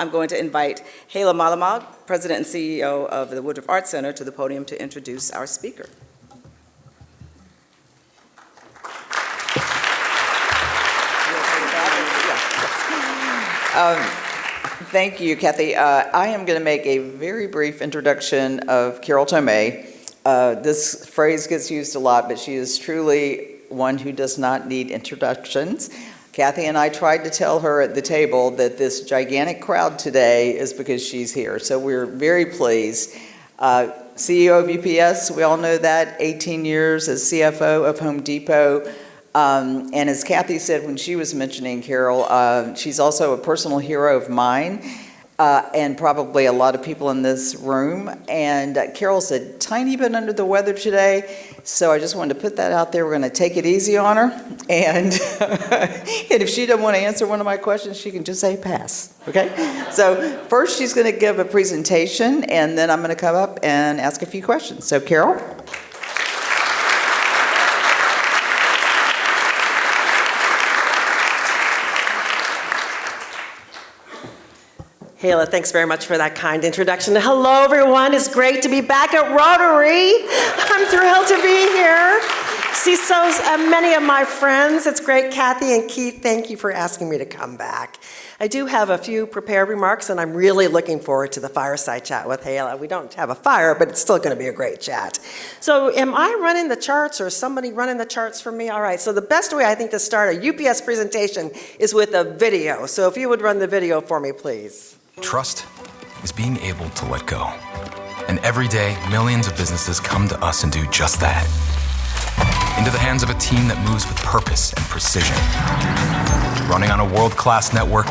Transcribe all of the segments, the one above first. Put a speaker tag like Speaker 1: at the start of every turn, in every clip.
Speaker 1: I'm going to invite Hala Malamag, President and CEO of the Woodruff Arts Center, to the podium to introduce our speaker.
Speaker 2: Thank you, Kathy. I am going to make a very brief introduction of Carol Tomé. This phrase gets used a lot, but she is truly one who does not need introductions. Kathy and I tried to tell her at the table that this gigantic crowd today is because she's here, so we're very pleased. CEO of UPS, we all know that, 18 years as CFO of Home Depot. And as Kathy said when she was mentioning Carol, she's also a personal hero of mine and probably a lot of people in this room. And Carol's a tiny bit under the weather today, so I just wanted to put that out there. We're going to take it easy on her. And, and if she doesn't want to answer one of my questions, she can just say pass, okay? So first she's going to give a presentation, and then I'm going to come up and ask a few questions. So Carol?
Speaker 3: Hala, thanks very much for that kind introduction. Hello, everyone. It's great to be back at Rotary. I'm thrilled to be here. See so many of my friends. It's great. Kathy and Keith, thank you for asking me to come back. I do have a few prepared remarks, and I'm really looking forward to the fireside chat with Hala. We don't have a fire, but it's still going to be a great chat. So am I running the charts, or is somebody running the charts for me? All right, so the best way, I think, to start a UPS presentation is with a video. So if you would run the video for me, please.
Speaker 4: Trust is being able to let go. And every day, millions of businesses come to us and do just that. Into the hands of a team that moves with purpose and precision. Running on a world-class network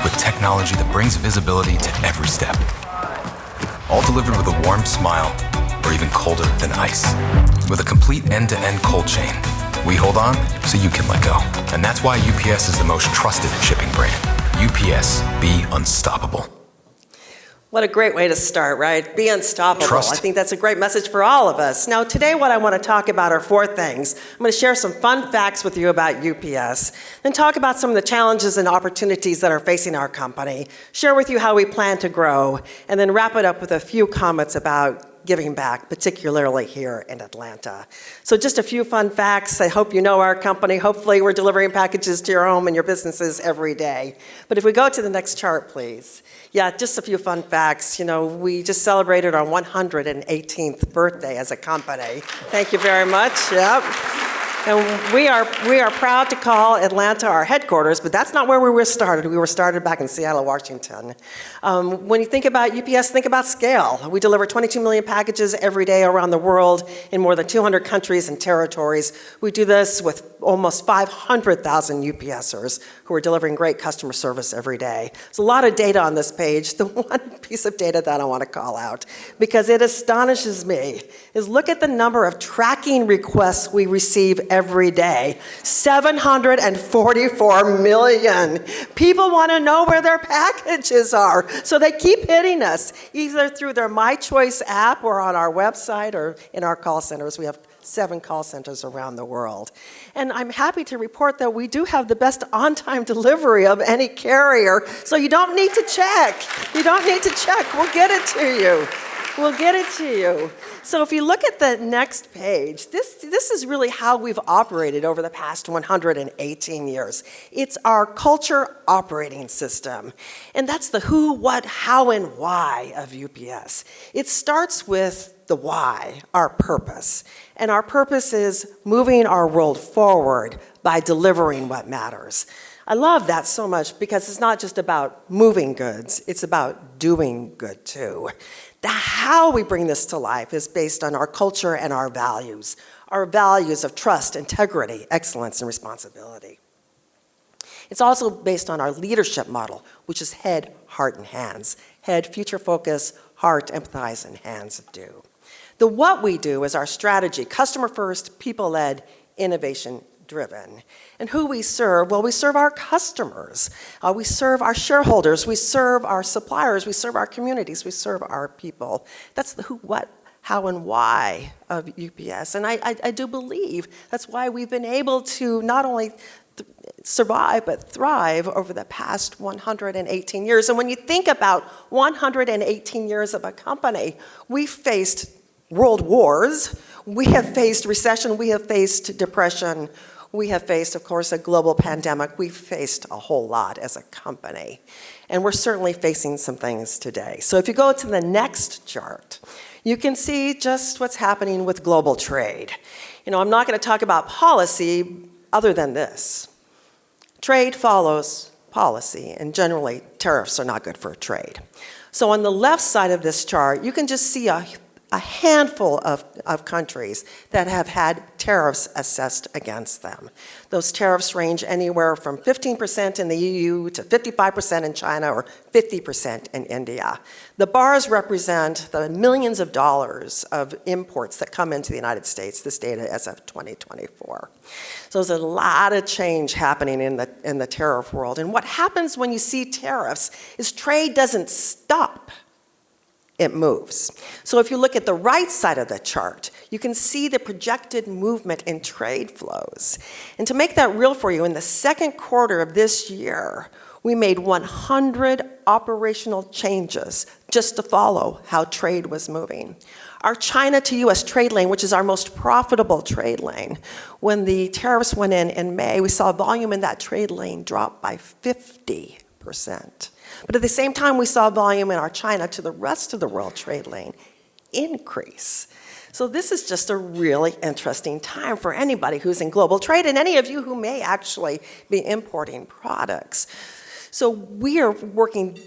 Speaker 4: with technology that brings visibility to every step. All delivered with a warm smile, or even colder than ice. With a complete end-to-end cold chain, we hold on so you can let go. And that's why UPS is the most trusted shipping brand. UPS, be unstoppable.
Speaker 3: What a great way to start, right? Be unstoppable.
Speaker 4: Trust.
Speaker 3: I think that's a great message for all of us. Now, today what I want to talk about are 4 things. I'm going to share some fun facts with you about UPS, then talk about some of the challenges and opportunities that are facing our company, share with you how we plan to grow, and then wrap it up with a few comments about giving back, particularly here in Atlanta. So just a few fun facts. I hope you know our company. Hopefully we're delivering packages to your home and your businesses every day. But if we go to the next chart, please. Yeah, just a few fun facts. You know, we just celebrated our 118th birthday as a company. Thank you very much. Yep. And we are proud to call Atlanta our headquarters, but that's not where we were started. We were started back in Seattle, Washington. When you think about UPS, think about scale. We deliver 22 million packages every day around the world in more than 200 countries and territories. We do this with almost 500,000 UPSers who are delivering great customer service every day. There's a lot of data on this page. The one piece of data that I want to call out, because it astonishes me, is look at the number of tracking requests we receive every day. 744 million. People want to know where their packages are, so they keep hitting us, either through their My Choice app or on our website or in our call centers. We have 7 call centers around the world. And I'm happy to report that we do have the best on-time delivery of any carrier, so you don't need to check. You don't need to check. We'll get it to you. We'll get it to you. So if you look at the next page, this is really how we've operated over the past 118 years. It's our culture operating system. And that's the who, what, how, and why of UPS. It starts with the why, our purpose. And our purpose is moving our world forward by delivering what matters. I love that so much because it's not just about moving goods, it's about doing good too. The how we bring this to life is based on our culture and our values of trust, integrity, excellence, and responsibility. It's also based on our leadership model, which is head, heart, and hands. Head, future focus, heart, empathize, and hands, do. The what we do is our strategy, customer first, people-led, innovation-driven. And who we serve, well, we serve our customers. We serve our shareholders. We serve our suppliers. We serve our communities. We serve our people. That's the who, what, how, and why of UPS. And I do believe that's why we've been able to not only survive but thrive over the past 118 years. And when you think about 118 years of a company, we faced world wars, we have faced recession, we have faced depression, we have faced, of course, a global pandemic. We've faced a whole lot as a company. And we're certainly facing some things today. So if you go to the next chart, you can see just what's happening with global trade. I'm not going to talk about policy other than this. Trade follows policy, and generally tariffs are not good for trade. So on the left side of this chart, you can just see a handful of countries that have had tariffs assessed against them. Those tariffs range anywhere from 15% in the EU to 55% in China or 50% in India. The bars represent the millions of dollars of imports that come into the United States, this data as of 2024. So there's a lot of change happening in the tariff world. And what happens when you see tariffs is trade doesn't stop. It moves. So if you look at the right side of the chart, you can see the projected movement in trade flows. And to make that real for you, in the second quarter of this year, we made 100 operational changes just to follow how trade was moving. Our China to US trade lane, which is our most profitable trade lane, when the tariffs went in May, we saw volume in that trade lane drop by 50%. But at the same time, we saw volume in our China to the rest of the world trade lane increase. So this is just a really interesting time for anybody who's in global trade and any of you who may actually be importing products. So we are working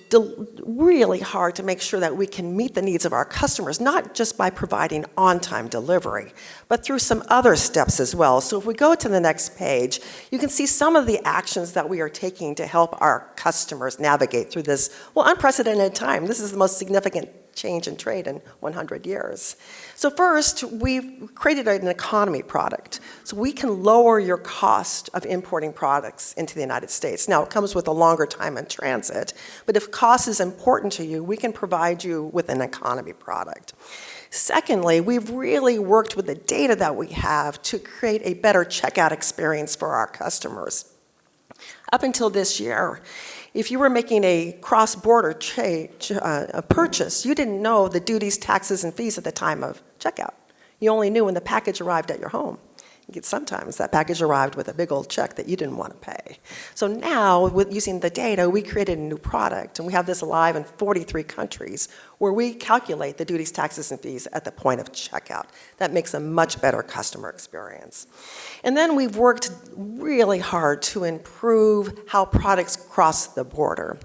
Speaker 3: really hard to make sure that we can meet the needs of our customers, not just by providing on-time delivery, but through some other steps as well. So if we go to the next page, you can see some of the actions that we are taking to help our customers navigate through this, unprecedented time. This is the most significant change in trade in 100 years. So first, we've created an economy product. So we can lower your cost of importing products into the United States. Now, it comes with a longer time in transit, but if cost is important to you, we can provide you with an economy product. Secondly, we've really worked with the data that we have to create a better checkout experience for our customers. Up until this year, if you were making a cross-border purchase, you didn't know the duties, taxes, and fees at the time of checkout. You only knew when the package arrived at your home. Sometimes that package arrived with a big old check that you didn't want to pay. So now, using the data, we created a new product, and we have this live in 43 countries, where we calculate the duties, taxes, and fees at the point of checkout. That makes a much better customer experience. And then we've worked really hard to improve how products cross the border.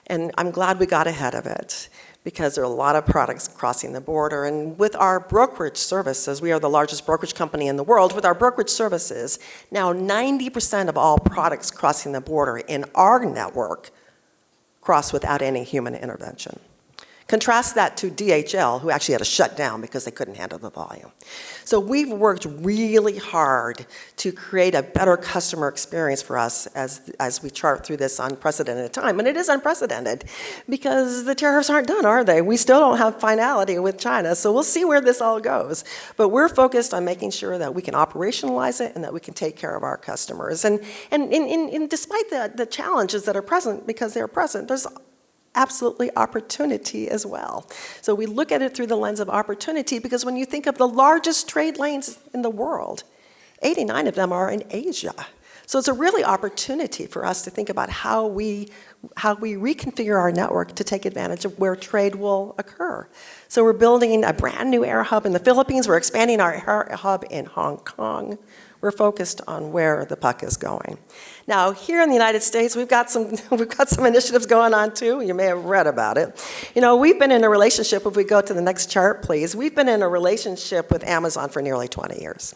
Speaker 3: And I'm glad we got ahead of it, because there are a lot of products crossing the border. And with our brokerage services, we are the largest brokerage company in the world. With our brokerage services, now 90% of all products crossing the border in our network cross without any human intervention. Contrast that to DHL, who actually had to shut down because they couldn't handle the volume. So we've worked really hard to create a better customer experience for us as we chart through this unprecedented time. And it is unprecedented because the tariffs aren't done, are they? We still don't have finality with China, so we'll see where this all goes. But we're focused on making sure that we can operationalize it and that we can take care of our customers. And despite the challenges that are present, because they're present, there's absolutely opportunity as well. So we look at it through the lens of opportunity, because when you think of the largest trade lanes in the world, 89 of them are in Asia. So it's a really opportunity for us to think about how we reconfigure our network to take advantage of where trade will occur. So we're building a brand new air hub in the Philippines. We're expanding our air hub in Hong Kong. We're focused on where the puck is going. Now, here in the United States, we've got some initiatives going on too. You may have read about it. We've been in a relationship, if we go to the next chart, please, we've been in a relationship with Amazon for nearly 20 years.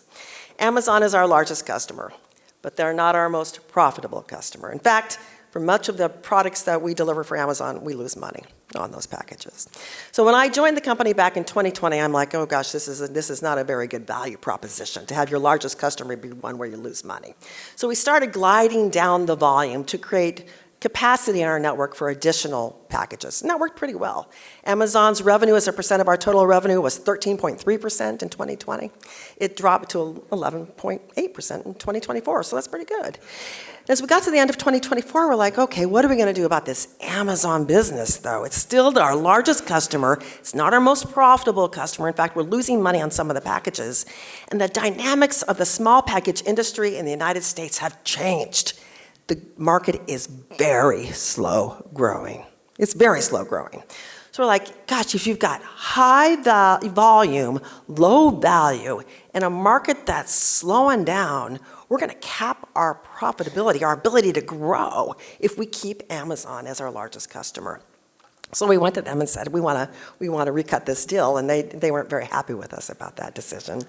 Speaker 3: Amazon is our largest customer, but they're not our most profitable customer. In fact, for much of the products that we deliver for Amazon, we lose money on those packages. So when I joined the company back in 2020, I'm like, oh gosh, this is not a very good value proposition to have your largest customer be one where you lose money. So we started gliding down the volume to create capacity in our network for additional packages. And that worked pretty well. Amazon's revenue as a percent of our total revenue was 13.3% in 2020. It dropped to 11.8% in 2024, so that's pretty good. As we got to the end of 2024, we're like, okay, what are we going to do about this Amazon business, though? It's still our largest customer. It's not our most profitable customer. In fact, we're losing money on some of the packages. And the dynamics of the small package industry in the United States have changed. The market is very slow growing. It's very slow growing. So we're like, gosh, if you've got high volume, low value, in a market that's slowing down, we're going to cap our profitability, our ability to grow, if we keep Amazon as our largest customer. So we went to them and said, we want to recut this deal, and they weren't very happy with us about that decision.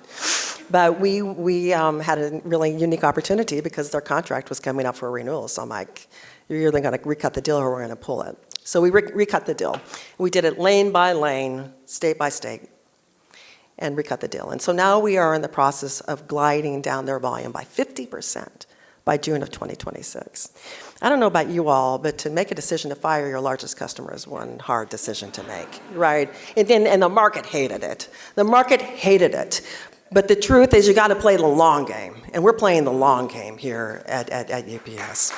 Speaker 3: But we had a really unique opportunity because their contract was coming up for renewal. So I'm like, you're either going to recut the deal or we're going to pull it. So we recut the deal. We did it lane by lane, state by state, and recut the deal. And so now we are in the process of gliding down their volume by 50% by June of 2026. I don't know about you all, but to make a decision to fire your largest customer is one hard decision to make, right? And the market hated it. The market hated it. But the truth is you got to play the long game, and we're playing the long game here at UPS.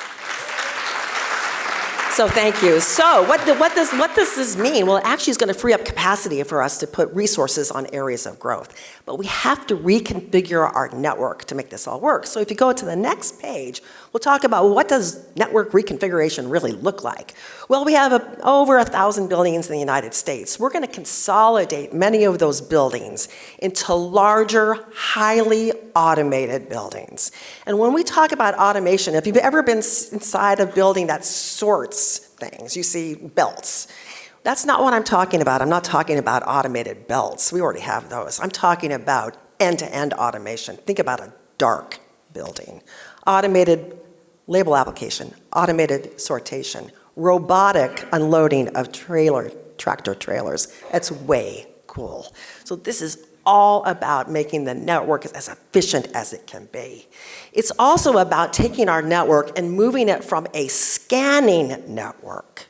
Speaker 3: So thank you. So what does this mean? Well, it actually is going to free up capacity for us to put resources on areas of growth. But we have to reconfigure our network to make this all work. So if you go to the next page, we'll talk about what does network reconfiguration really look like. Well, we have over 1,000 buildings in the United States. We're going to consolidate many of those buildings into larger, highly automated buildings. And when we talk about automation, if you've ever been inside a building that sorts things, you see belts. That's not what I'm talking about. I'm not talking about automated belts. We already have those. I'm talking about end-to-end automation. Think about a dark building. Automated label application, automated sortation, robotic unloading of tractor trailers. That's way cool. So this is all about making the network as efficient as it can be. It's also about taking our network and moving it from a scanning network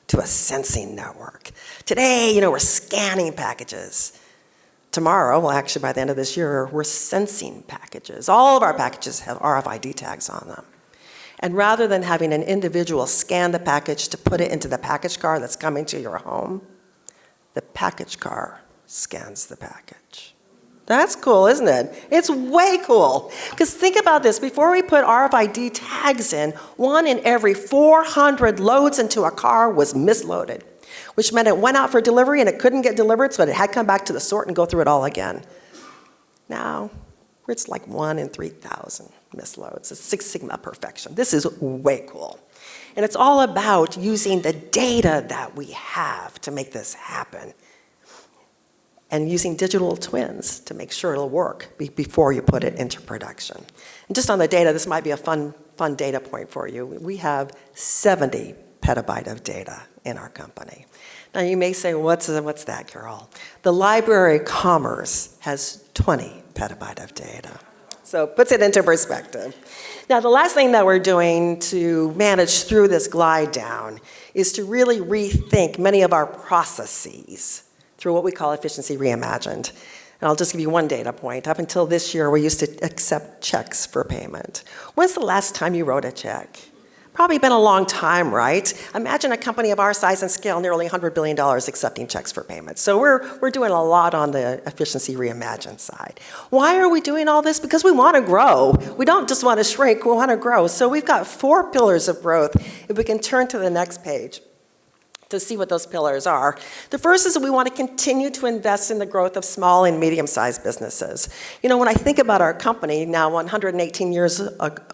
Speaker 3: to a sensing network. Today, we're scanning packages. Tomorrow, well, actually by the end of this year, we're sensing packages. All of our packages have RFID tags on them. And rather than having an individual scan the package to put it into the package car that's coming to your home, the package car scans the package. That's cool, isn't it? It's way cool. Because think about this. Before we put RFID tags in, 1 in every 400 loads into a car was misloaded, which meant it went out for delivery and it couldn't get delivered, so it had to come back to the sort and go through it all again. Now, it's like 1 in 3,000 misloads. It's Six Sigma perfection. This is way cool. And it's all about using the data that we have to make this happen, and using digital twins to make sure it'll work before you put it into production. And just on the data, this might be a fun data point for you. We have 70 petabyte of data in our company. Now you may say, what's that, Carol? The Library of Commerce has 20 petabyte of data. So it puts it into perspective. Now the last thing that we're doing to manage through this glide down is to really rethink many of our processes through what we call Efficiency Reimagined. And I'll just give you one data point. Up until this year, we used to accept checks for payment. When's the last time you wrote a check? Probably been a long time, right? Imagine a company of our size and scale, nearly $100 billion accepting checks for payment. So we're doing a lot on the Efficiency Reimagined side. Why are we doing all this? Because we want to grow. We don't just want to shrink, we want to grow. So we've got 4 pillars of growth. If we can turn to the next page to see what those pillars are. The first is that we want to continue to invest in the growth of small and medium-sized businesses. When I think about our company, now 118 years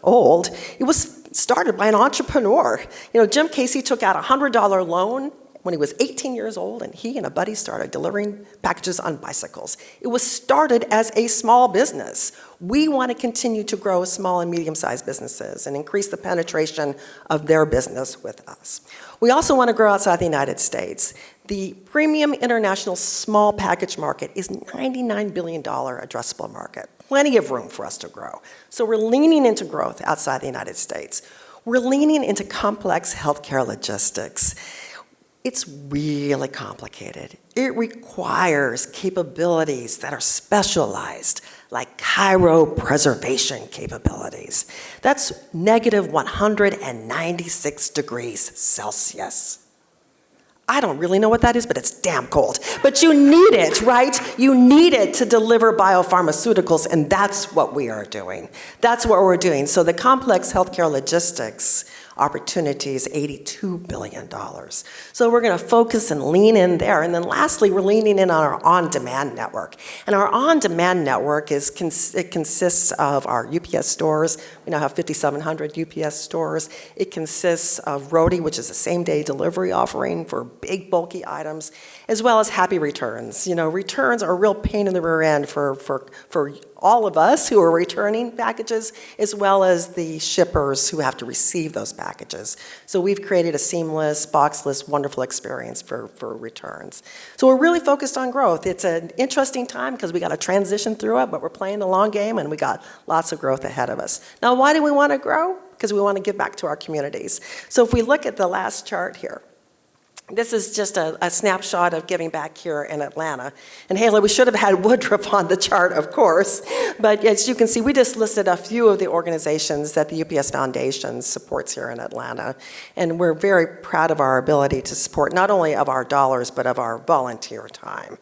Speaker 3: old, it was started by an entrepreneur. Jim Casey took out a $100 loan when he was 18 years old, and he and a buddy started delivering packages on bicycles. It was started as a small business. We want to continue to grow small and medium-sized businesses and increase the penetration of their business with us. We also want to grow outside the United States. The premium international small package market is $99 billion addressable market. Plenty of room for us to grow. So we're leaning into growth outside the United States. We're leaning into complex healthcare logistics. It's really complicated. It requires capabilities that are specialized, like cryopreservation capabilities. That's negative 196 degrees Celsius. I don't really know what that is, but it's damn cold. But you need it, right? You need it to deliver biopharmaceuticals, and that's what we are doing. That's what we're doing. So the complex healthcare logistics opportunity is $82 billion. So we're going to focus and lean in there. And then lastly, we're leaning in on our on-demand network. And our on-demand network consists of our UPS stores. We now have 5,700 UPS stores. It consists of Rotary, which is a same-day delivery offering for big, bulky items, as well as Happy Returns. Returns are a real pain in the rear end for all of us who are returning packages, as well as the shippers who have to receive those packages. So we've created a seamless, boxless, wonderful experience for returns. So we're really focused on growth. It's an interesting time because we got to transition through it, but we're playing the long game and we got lots of growth ahead of us. Now, why do we want to grow? Because we want to give back to our communities. So if we look at the last chart here, this is just a snapshot of giving back here in Atlanta. And Haley, we should have had Woodruff on the chart, of course. But as you can see, we just listed a few of the organizations that the UPS Foundation supports here in Atlanta. And we're very proud of our ability to support not only of our dollars, but of our volunteer time.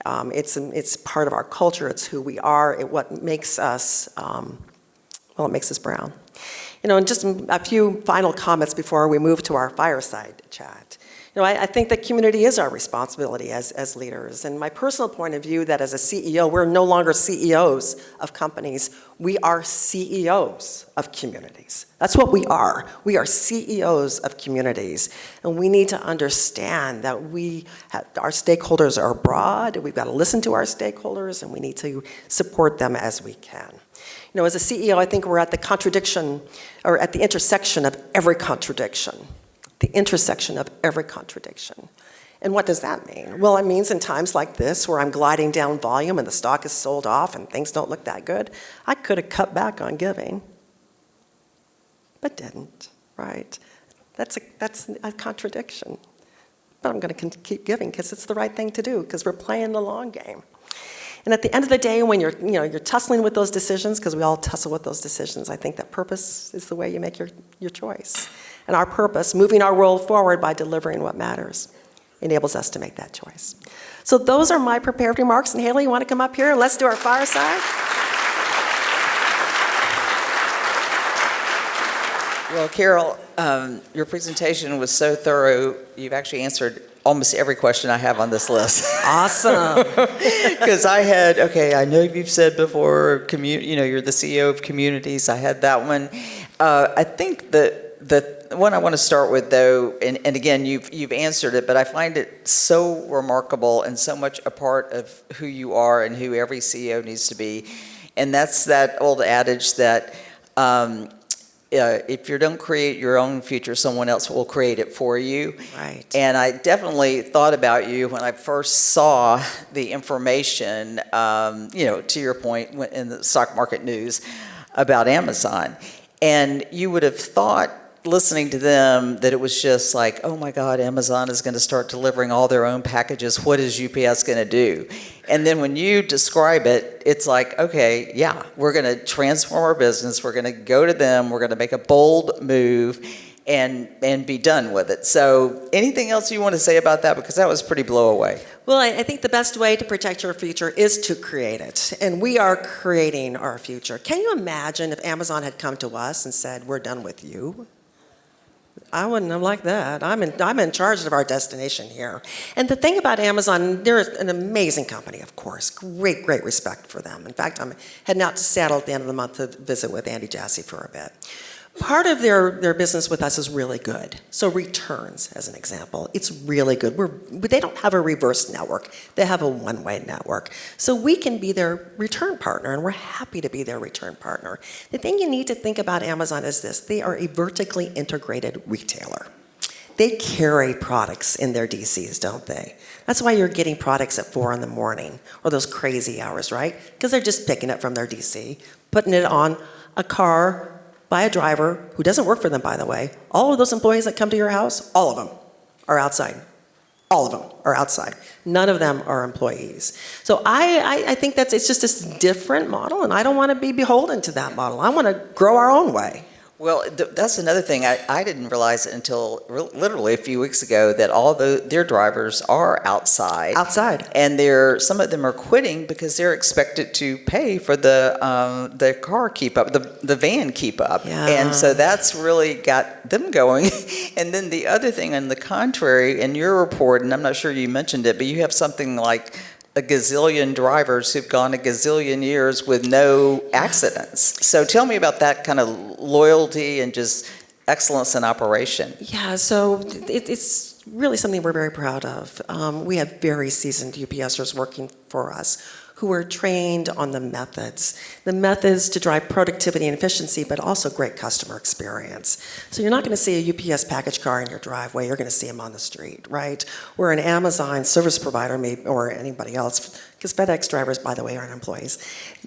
Speaker 3: It's part of our culture. It's who we are. What makes us, it makes us brown. And just a few final comments before we move to our fireside chat. I think that community is our responsibility as leaders. And my personal point of view that as a CEO, we're no longer CEOs of companies. We are CEOs of communities. That's what we are. We are CEOs of communities. And we need to understand that our stakeholders are broad. We've got to listen to our stakeholders, and we need to support them as we can. As a CEO, I think we're at the contradiction, or at the intersection of every contradiction. The intersection of every contradiction. And what does that mean? Well, it means in times like this where I'm gliding down volume and the stock is sold off and things don't look that good, I could have cut back on giving, but didn't, right? That's a contradiction. But I'm going to keep giving because it's the right thing to do because we're playing the long game. And at the end of the day, when you're tussling with those decisions, because we all tussle with those decisions, I think that purpose is the way you make your choice. And our purpose, moving our world forward by delivering what matters, enables us to make that choice. So those are my prepared remarks. And Haley, you want to come up here? Let's do our fireside.
Speaker 2: Well, Carol, your presentation was so thorough. You've actually answered almost every question I have on this list.
Speaker 3: Awesome.
Speaker 2: Because I know you've said before, you're the CEO of communities. I had that one. I think the one I want to start with, though, and again, you've answered it, but I find it so remarkable and so much a part of who you are and who every CEO needs to be. And that's that old adage that if you don't create your own future, someone else will create it for you.
Speaker 3: Right.
Speaker 2: And I definitely thought about you when I first saw the information, to your point in the stock market news about Amazon. And you would have thought, listening to them, that it was just like, oh my God, Amazon is going to start delivering all their own packages. What is UPS going to do? And then when you describe it, it's like, okay, yeah, we're going to transform our business. We're going to go to them. We're going to make a bold move and be done with it. So anything else you want to say about that? Because that was pretty blow away.
Speaker 3: Well, I think the best way to protect your future is to create it. And we are creating our future. Can you imagine if Amazon had come to us and said, we're done with you? I wouldn't have liked that. I'm in charge of our destination here. And the thing about Amazon, they're an amazing company, of course. Great respect for them. In fact, I'm heading out to Seattle at the end of the month to visit with Andy Jassy for a bit. Part of their business with us is really good. So returns, as an example, it's really good. They don't have a reverse network. They have a one-way network. So we can be their return partner, and we're happy to be their return partner. The thing you need to think about Amazon is this. They are a vertically integrated retailer. They carry products in their DCs, don't they? That's why you're getting products at 4 in the morning, or those crazy hours, right? Because they're just picking it from their DC, putting it on a car, by a driver who doesn't work for them, by the way. All of those employees that come to your house, all of them are outside. All of them are outside. None of them are employees. So I think it's just this different model, and I don't want to be beholden to that model. I want to grow our own way.
Speaker 2: Well, that's another thing. I didn't realize it until literally a few weeks ago that all their drivers are outside.
Speaker 3: Outside.
Speaker 2: And some of them are quitting because they're expected to pay for the car keep up, the van keep up.
Speaker 3: Yeah.
Speaker 2: And so that's really got them going. And then the other thing, on the contrary, in your report, and I'm not sure you mentioned it, but you have something like a gazillion drivers who've gone a gazillion years with no accidents. So tell me about that kind of loyalty and just excellence in operation.
Speaker 3: Yeah, so it's really something we're very proud of. We have very seasoned UPSers working for us who are trained on the methods to drive productivity and efficiency, but also great customer experience. So you're not going to see a UPS package car in your driveway. You're going to see them on the street, right? Where an Amazon service provider or anybody else, because FedEx drivers, by the way, aren't employees.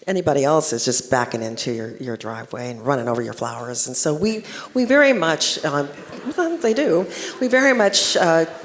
Speaker 3: Anybody else is just backing into your driveway and running over your flowers. And so we very much, they do, we very much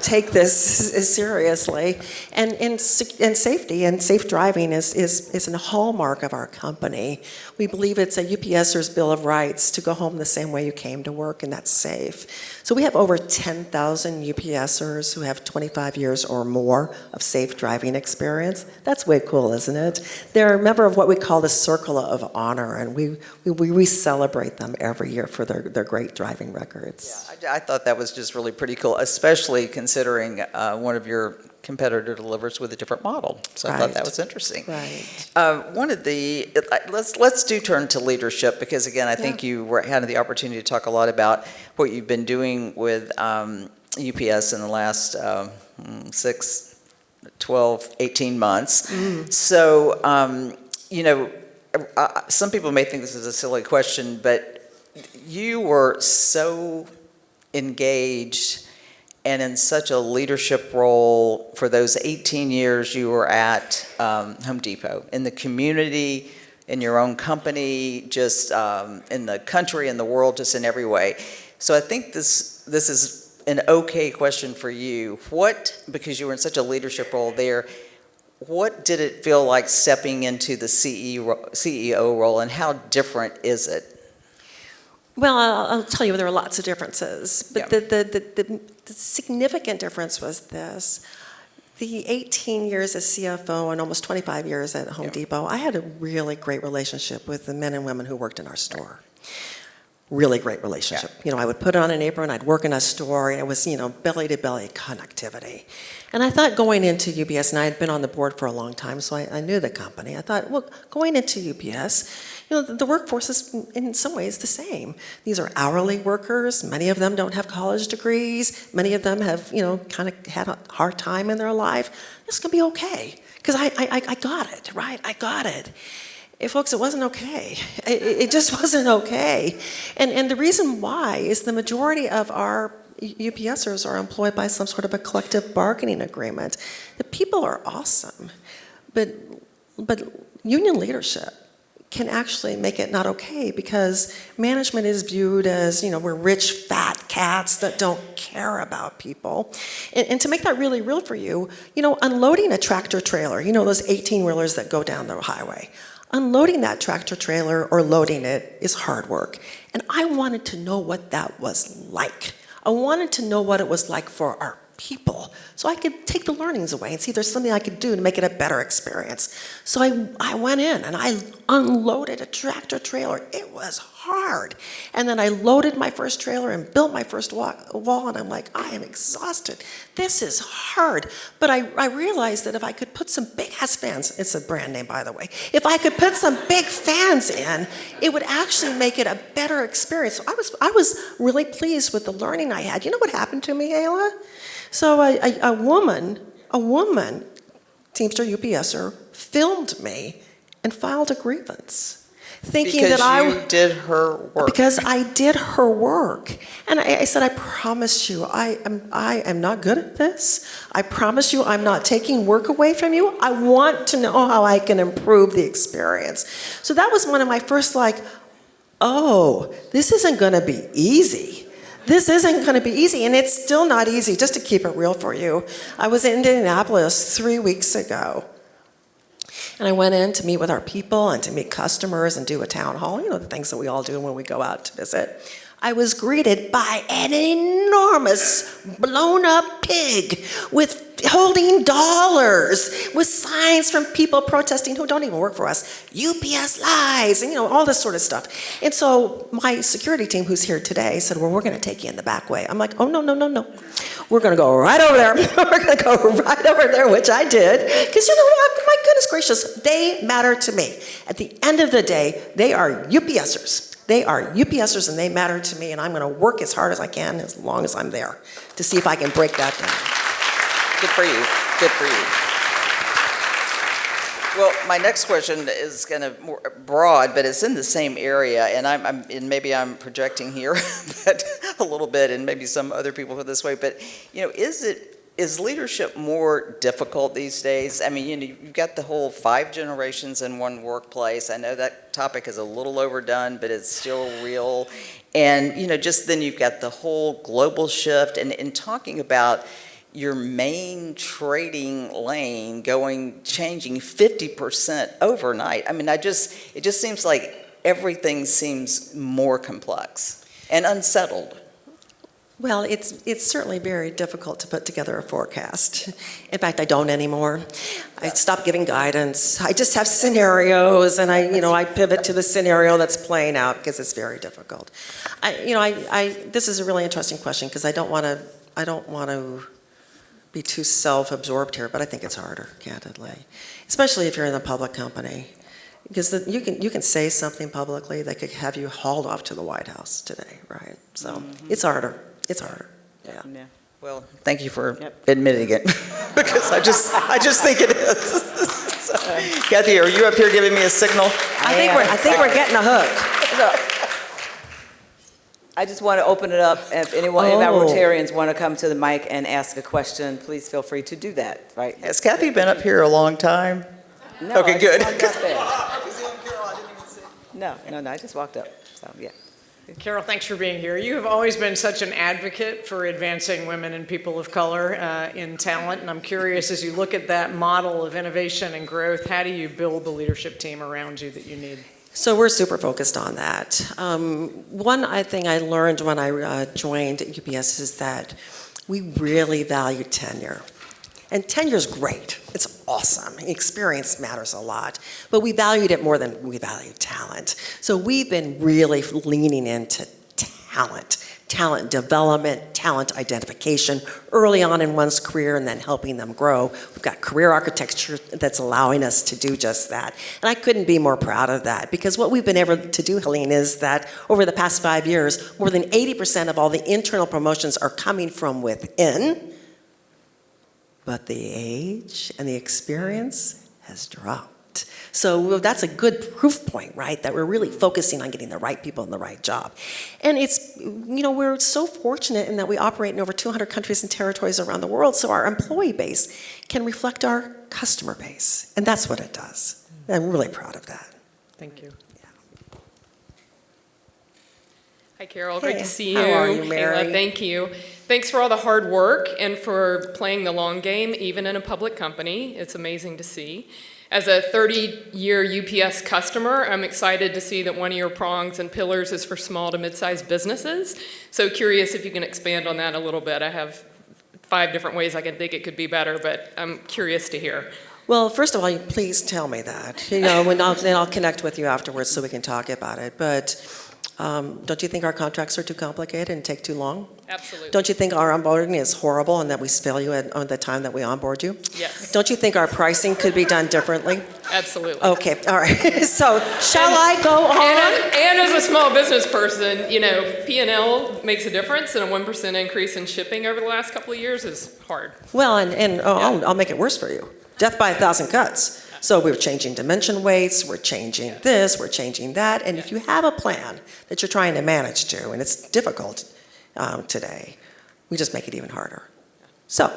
Speaker 3: take this seriously. And safety and safe driving is a hallmark of our company. We believe it's a UPSer's Bill of Rights to go home the same way you came to work, and that's safe. So we have over 10,000 UPSers who have 25 years or more of safe driving experience. That's way cool, isn't it? They're a member of what we call the Circle of Honor, and we celebrate them every year for their great driving records.
Speaker 2: Yeah, I thought that was just really pretty cool, especially considering one of your competitor delivers with a different model. So I thought that was interesting.
Speaker 3: Right.
Speaker 2: One of the, let's turn to leadership, because again, I think you had the opportunity to talk a lot about what you've been doing with UPS in the last 6, 12, 18 months. So, some people may think this is a silly question, but you were so engaged and in such a leadership role for those 18 years you were at Home Depot, in the community, in your own company, just in the country, in the world, just in every way. So I think this is an okay question for you. Because you were in such a leadership role there, what did it feel like stepping into the CEO role, and how different is it?
Speaker 3: Well, I'll tell you, there are lots of differences, but the significant difference was this. The 18 years as CFO and almost 25 years at Home Depot, I had a really great relationship with the men and women who worked in our store. Really great relationship. I would put on an apron, I'd work in a store, and it was, belly-to-belly connectivity. And I thought going into UPS, and I had been on the board for a long time, so I knew the company. I thought, well, going into UPS, the workforce is in some ways the same. These are hourly workers. Many of them don't have college degrees. Many of them have, kind of had a hard time in their life. It's going to be okay, because I got it, right? I got it. Hey, folks, it wasn't okay. It just wasn't okay. And the reason why is the majority of our UPSers are employed by some sort of a collective bargaining agreement. The people are awesome, but union leadership can actually make it not okay, because management is viewed as, we're rich, fat cats that don't care about people. And to make that really real for you, unloading a tractor trailer, those 18-wheelers that go down the highway, unloading that tractor trailer or loading it is hard work. And I wanted to know what that was like. I wanted to know what it was like for our people, so I could take the learnings away and see if there's something I could do to make it a better experience. So I went in and I unloaded a tractor trailer. It was hard. And then I loaded my first trailer and built my first wall, and I'm like, I am exhausted. This is hard. But I realized that if I could put some big-ass fans, it's a brand name, by the way, if I could put some big fans in, it would actually make it a better experience. So I was really pleased with the learning I had. You know what happened to me, Ayla? So a woman, Teamster UPSer, filmed me and filed a grievance, thinking
Speaker 2: because
Speaker 3: that
Speaker 2: you did her work.
Speaker 3: Because I did her work. And I said, I promise you, I am not good at this. I promise you I'm not taking work away from you. I want to know how I can improve the experience. So that was one of my first oh, this isn't going to be easy. This isn't going to be easy, and it's still not easy. Just to keep it real for you, I was in Indianapolis 3 weeks ago, and I went in to meet with our people and to meet customers and do a town hall, you know, the things that we all do when we go out to visit. I was greeted by an enormous blown-up pig with holding dollars, with signs from people protesting who don't even work for us. UPS lies, and you know, all this sort of stuff. And so my security team, who's here today, said, well, we're going to take you in the back way. I'm like, oh, no. We're going to go right over there. We're going to go right over there, which I did. Because, you know what, my goodness gracious, they matter to me. At the end of the day, they are UPSers. They are UPSers and they matter to me, and I'm going to work as hard as I can as long as I'm there to see if I can break that down.
Speaker 2: Good for you. Good for you. Well, my next question is kind of more broad, but it's in the same area, and and maybe I'm projecting here, but a little bit, and maybe some other people feel this way. But you know, is leadership more difficult these days? I mean, you know, you've got the whole 5 generations in one workplace. I know that topic is a little overdone, but it's still real. And, you know, just then you've got the whole global shift and talking about your main trading lane changing 50% overnight. I mean, it just seems like everything seems more complex and unsettled.
Speaker 3: Well, it's certainly very difficult to put together a forecast. In fact, I don't anymore. I stopped giving guidance. I just have scenarios, and I pivot to the scenario that's playing out because it's very difficult. This is a really interesting question because I don't want to be too self-absorbed here, but I think it's harder, candidly, especially if you're in a public company, because you can say something publicly that could have you hauled off to the White House today, right? So it's harder. It's harder. Yeah.
Speaker 2: Well, thank you for admitting it, because I just think it is. So, Kathy, are you up here giving me a signal?
Speaker 3: I think we're getting a hook.
Speaker 1: I just want to open it up. If any of our Rotarians want to come to the mic and ask a question, please feel free to do that, right?
Speaker 2: Has Kathy been up here a long time?
Speaker 1: No,
Speaker 2: okay,
Speaker 1: I
Speaker 2: good.
Speaker 1: just walked up there. No, I just walked up, so yeah.
Speaker 5: Carol, thanks for being here. You have always been such an advocate for advancing women and people of color in talent, and I'm curious, as you look at that model of innovation and growth, how do you build the leadership team around you that you need?
Speaker 3: So we're super focused on that. One thing I learned when I joined UPS is that we really value tenure. And tenure is great. It's awesome. Experience matters a lot. But we valued it more than we value talent. So we've been really leaning into talent development, talent identification early on in one's career and then helping them grow. We've got career architecture that's allowing us to do just that. And I couldn't be more proud of that, because what we've been able to do, Helene, is that over the past 5 years, more than 80% of all the internal promotions are coming from within, but the age and the experience has dropped. So that's a good proof point, right? That we're really focusing on getting the right people in the right job. And it's, we're so fortunate in that we operate in over 200 countries and territories around the world, so our employee base can reflect our customer base. And that's what it does. I'm really proud of that.
Speaker 5: Thank you.
Speaker 6: Hi, Carol.
Speaker 3: Hey,
Speaker 6: great to see you.
Speaker 3: how are you, Mary?
Speaker 6: Kayla, thank you. Thanks for all the hard work and for playing the long game, even in a public company. It's amazing to see. As a 30-year UPS customer, I'm excited to see that one of your prongs and pillars is for small to mid-sized businesses. So curious if you can expand on that a little bit. I have 5 different ways I can think it could be better, but I'm curious to hear.
Speaker 3: Well, first of all, please tell me that. Then I'll connect with you afterwards so we can talk about it. But don't you think our contracts are too complicated and take too long?
Speaker 6: Absolutely.
Speaker 3: Don't you think our onboarding is horrible and that we fail you on the time that we onboard you?
Speaker 6: Yes.
Speaker 3: Don't you think our pricing could be done differently?
Speaker 6: Absolutely.
Speaker 3: Okay, all right. So shall I go on?
Speaker 6: And as a small business person, P&L makes a difference, and a 1% increase in shipping over the last couple of years is hard.
Speaker 3: Well, I'll make it worse for you. Death by 1,000 cuts. So we're changing dimension weights, we're changing this, we're changing that, and if you have a plan that you're trying to manage to, and it's difficult today, we just make it even harder. So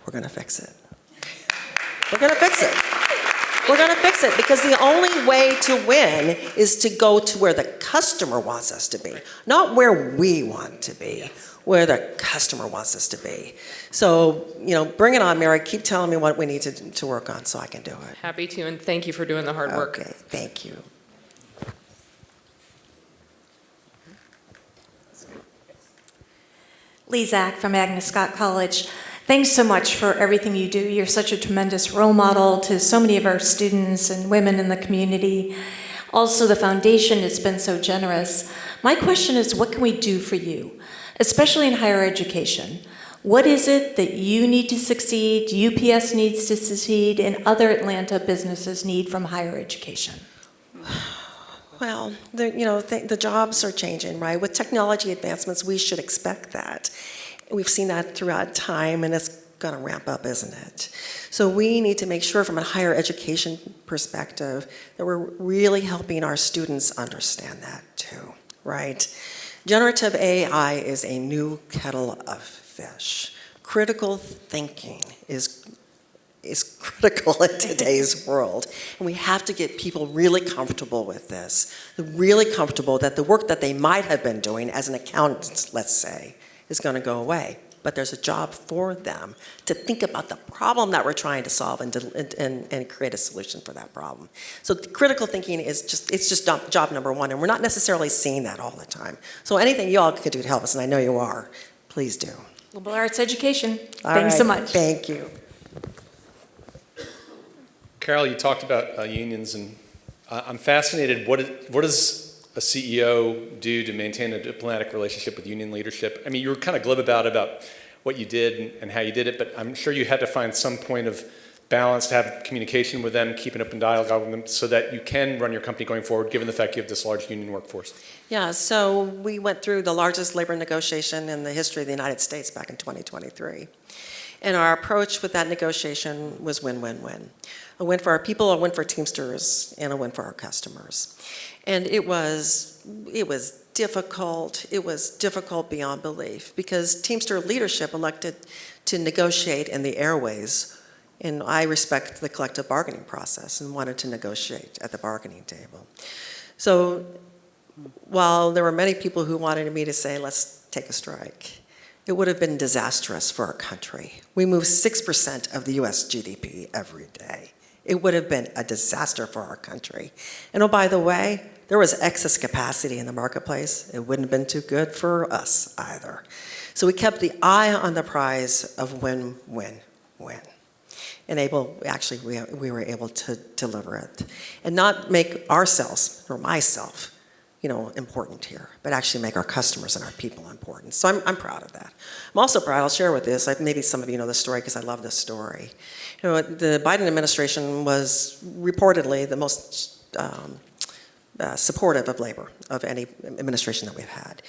Speaker 3: we're going to fix it. We're going to fix it. We're going to fix it because the only way to win is to go to where the customer wants us to be, not where we want to be, where the customer wants us to be. So, bring it on, Mary. Keep telling me what we need to work on so I can do it.
Speaker 6: Happy to, and thank you for doing the hard work.
Speaker 3: Okay, thank you.
Speaker 7: Lee Zach from Agnes Scott College. Thanks so much for everything you do. You're such a tremendous role model to so many of our students and women in the community. Also, the foundation has been so generous. My question is, what can we do for you, especially in higher education? What is it that you need to succeed, UPS needs to succeed, and other Atlanta businesses need from higher education?
Speaker 3: Well, the jobs are changing, right? With technology advancements, we should expect that. We've seen that throughout time, and it's going to ramp up, isn't it? So we need to make sure from a higher education perspective that we're really helping our students understand that too, right? Generative AI is a new kettle of fish. Critical thinking is critical in today's world. And we have to get people really comfortable with this, really comfortable that the work that they might have been doing as an accountant, let's say, is going to go away. But there's a job for them to think about the problem that we're trying to solve and create a solution for that problem. So critical thinking is just job number one, and we're not necessarily seeing that all the time. So anything you all could do to help us, and I know you are, please do.
Speaker 7: Liberal arts education.
Speaker 3: All
Speaker 7: Thanks so
Speaker 3: right,
Speaker 7: much.
Speaker 3: Thank you.
Speaker 8: Carol, you talked about unions, and I'm fascinated. What does a CEO do to maintain a diplomatic relationship with union leadership? I mean, you were kind of glib about what you did and how you did it, but I'm sure you had to find some point of balance to have communication with them, keep an open dialogue with them, so that you can run your company going forward, given the fact you have this large union workforce.
Speaker 3: Yeah, so we went through the largest labor negotiation in the history of the United States back in 2023. And our approach with that negotiation was win-win-win. A win for our people, a win for Teamsters, and a win for our customers. And it was difficult. It was difficult beyond belief because Teamster leadership elected to negotiate in the airways, and I respect the collective bargaining process and wanted to negotiate at the bargaining table. So while there were many people who wanted me to say, let's take a strike, it would have been disastrous for our country. We move 6% of the US GDP every day. It would have been a disaster for our country. And oh, by the way, there was excess capacity in the marketplace. It wouldn't have been too good for us either. So we kept the eye on the prize of win, win, win. And we were able to deliver it. And not make ourselves, or myself, important here, but actually make our customers and our people important. So I'm proud of that. I'm also proud, I'll share with this, maybe some of you know this story because I love this story. The Biden administration was reportedly the most supportive of labor of any administration that we've had.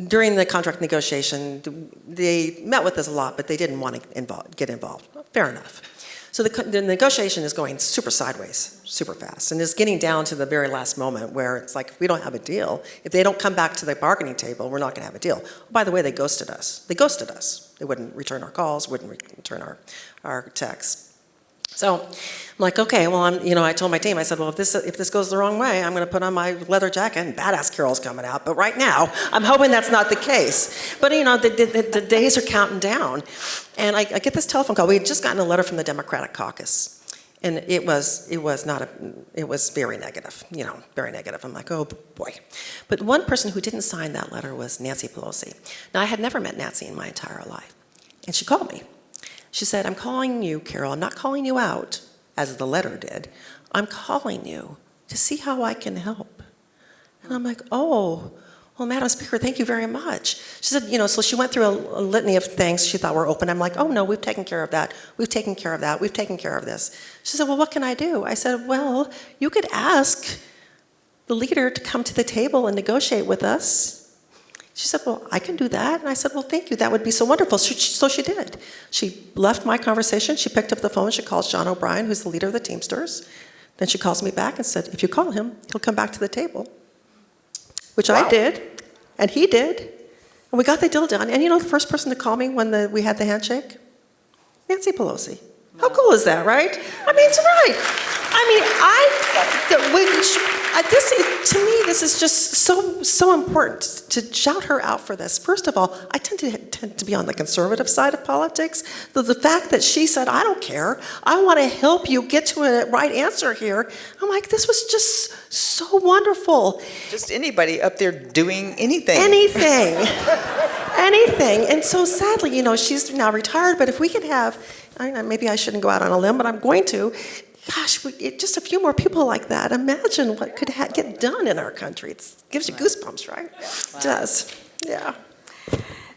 Speaker 3: During the contract negotiation, they met with us a lot, but they didn't want to get involved. Fair enough. So the negotiation is going super sideways, super fast, and is getting down to the very last moment where it's like, if we don't have a deal, if they don't come back to the bargaining table, we're not going to have a deal. Oh, by the way, they ghosted us. They wouldn't return our calls, wouldn't return our texts. So I'm like, okay, well, I told my team, I said, well, if this goes the wrong way, I'm going to put on my leather jacket and badass Carol's coming out. But right now, I'm hoping that's not the case. But the days are counting down, and I get this telephone call. We had just gotten a letter from the Democratic caucus, and it was very negative, very negative. I'm like, oh boy. But one person who didn't sign that letter was Nancy Pelosi. Now, I had never met Nancy in my entire life, and she called me. She said, I'm calling you, Carol. I'm not calling you out, as the letter did. I'm calling you to see how I can help. And I'm like, oh, well, Madam Speaker, thank you very much. She said, so she went through a litany of things she thought were open. I'm like, oh, no, we've taken care of that. We've taken care of that. We've taken care of this. She said, well, what can I do? I said, well, you could ask the leader to come to the table and negotiate with us. She said, well, I can do that. And I said, well, thank you. That would be so wonderful. So she did. She left my conversation. She picked up the phone. She calls John O'Brien, who's the leader of the Teamsters. Then she calls me back and said, if you call him, he'll come back to the table, which I did, and he did. And we got the deal done. And the first person to call me when we had the handshake? Nancy Pelosi. How cool is that, right? I mean, it's right. To me, this is just so important to shout her out for this. First of all, I tend to be on the conservative side of politics. The fact that she said, I don't care, I want to help you get to a right answer here. I'm like, this was just so wonderful.
Speaker 2: Just anybody up there doing anything.
Speaker 3: Anything. And so sadly, she's now retired, but if we could have, maybe I shouldn't go out on a limb, but I'm going to, gosh, just a few more people like that. Imagine what could get done in our country. It gives you goosebumps, right? It does, yeah.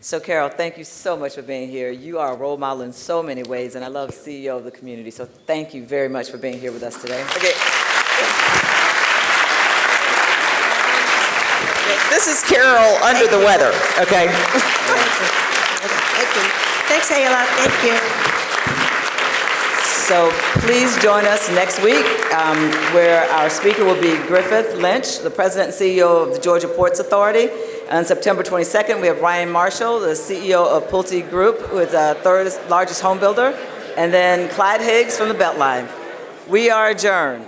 Speaker 1: So Carol, thank you so much for being here. You are a role model in so many ways, and I love CEO of the community. So thank you very much for being here with us today.
Speaker 2: Okay. This is Carol under the weather, okay?
Speaker 3: Thank you. Thanks, Ayla. Thank you.
Speaker 1: So please join us next week, where our speaker will be Griffith Lynch, the President and CEO of the Georgia Ports Authority. On September 22nd, we have Ryan Marshall, the CEO of Pulte Group, who is the third largest home builder, and then Clyde Higgs from the Beltline. We are adjourned.